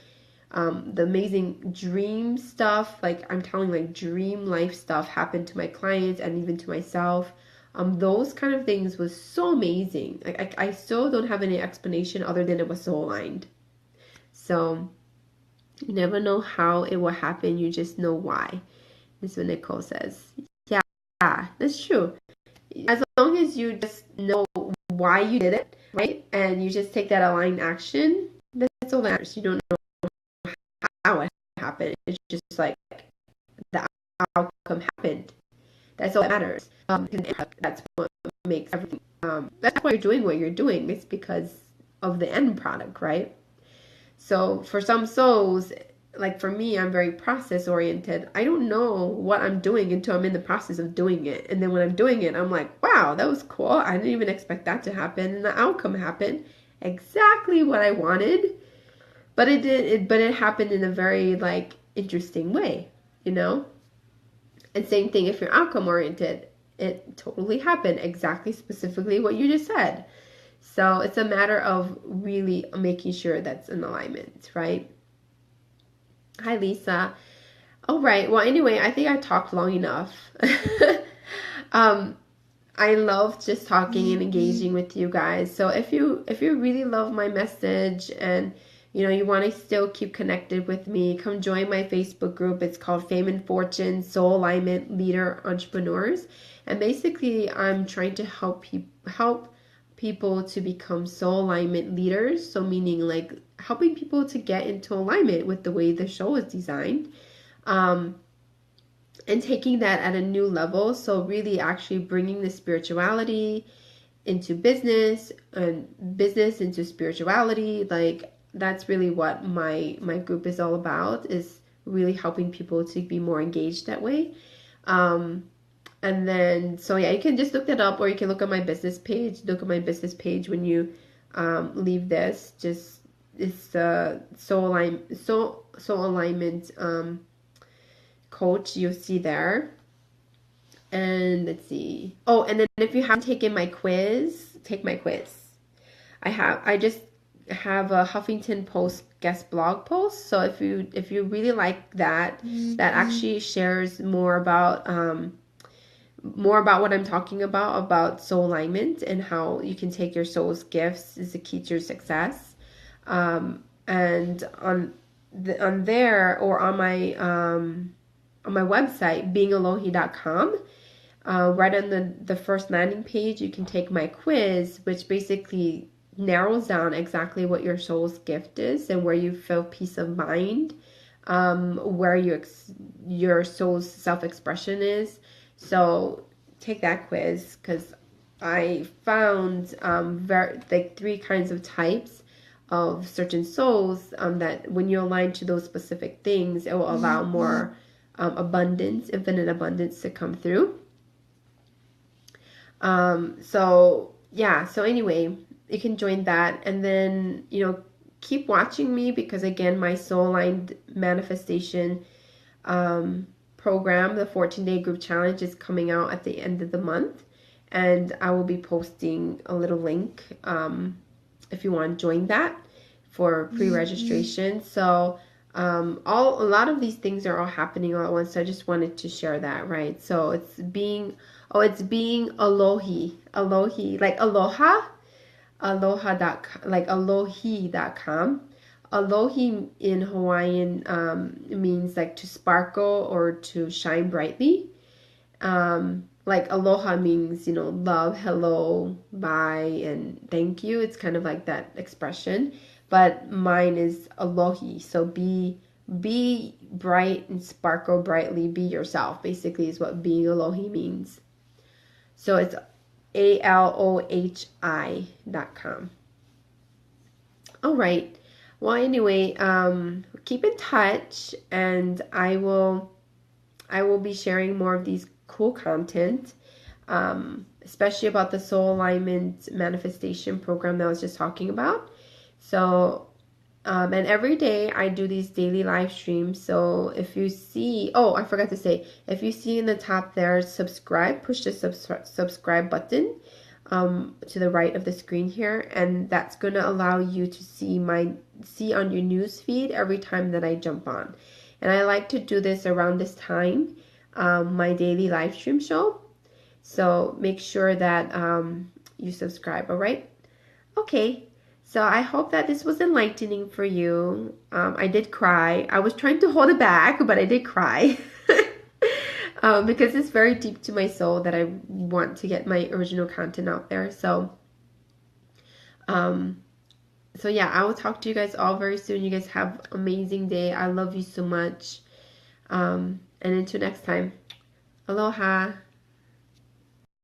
the amazing dream stuff, like I'm telling, like dream life stuff happened to my clients and even to myself. Those kind of things was so amazing. Like I still don't have any explanation other than it was so aligned. So you never know how it will happen. You just know why. This is what Nicole says. Yeah, that's true. As long as you just know why you did it, right? And you just take that aligned action, that's all that matters. You don't know how it happened. It's just like the outcome happened. That's all that matters. That's what makes everything. That's why you're doing what you're doing. It's because of the end product, right? So for some souls, like for me, I'm very process oriented. I don't know what I'm doing until I'm in the process of doing it. And then when I'm doing it, I'm like, wow, that was cool. I didn't even expect that to happen. And the outcome happened exactly what I wanted. But it happened in a very like interesting way, you know? And same thing if you're outcome oriented, it totally happened exactly specifically what you just said. So it's a matter of really making sure that's in alignment, right? Hi, Lisa. All right. Well, anyway, I think I talked long enough. I love just talking and engaging with you guys. So if you really love my message and you know you want to still keep connected with me, come join my Facebook group. It's called Fame and Fortune Soul Alignment Leader Entrepreneurs. And basically I'm trying to help people to become soul alignment leaders. So meaning like helping people to get into alignment with the way the show is designed. And taking that at a new level. So really actually bringing the spirituality into business and business into spirituality. Like that's really what my group is all about, is really helping people to be more engaged that way. And then, so yeah, you can just look that up, or you can look at my business page. Look at my business page when you leave this. Just it's the soul alignment coach, you'll see there. And let's see. Oh, and then if you haven't taken my quiz, take my quiz. I just have a Huffington Post guest blog post. So if you really like that, that actually shares more about what I'm talking about soul alignment and how you can take your soul's gifts as the key to your success. And on there or on my website, beingalohi.com, right on the first landing page, you can take my quiz, which basically narrows down exactly what your soul's gift is and where you feel peace of mind, where your soul's self-expression is. So take that quiz, because I found like 3 kinds of types of certain souls, that when you align to those specific things, it will allow more abundance, infinite abundance to come through. So yeah, so anyway, you can join that, and then, you know, keep watching me, because again, my soul aligned manifestation program, the 14-day group challenge, is coming out at the end of the month, and I will be posting a little link if you want to join that for pre-registration. So a lot of these things are all happening all at once, so I just wanted to share that, right? So it's being Alohi, like aloha, like alohi.com. Alohi in Hawaiian means like to sparkle or to shine brightly. Like aloha means, you know, love, hello, bye, and thank you. It's kind of like that expression. But mine is Alohi. So be bright and sparkle brightly. Be yourself, basically, is what being Alohi means. So it's alohi.com. All right. Well, anyway, keep in touch, and I will be sharing more of these cool content, especially about the soul alignment manifestation program that I was just talking about. So, and every day I do these daily live streams. So if you see, oh, I forgot to say, if you see in the top there, subscribe, push the subscribe button to the right of the screen here, and that's going to allow you to see on your news feed every time that I jump on. And I like to do this around this time, my daily live stream show. So make sure that you subscribe, all right? Okay, so I hope that this was enlightening for you. I did cry. I was trying to hold it back, but I did cry. Because it's very deep to my soul that I want to get my original content out there. So yeah, I will talk to you guys all very soon. You guys have an amazing day. I love you so much. And until next time, aloha.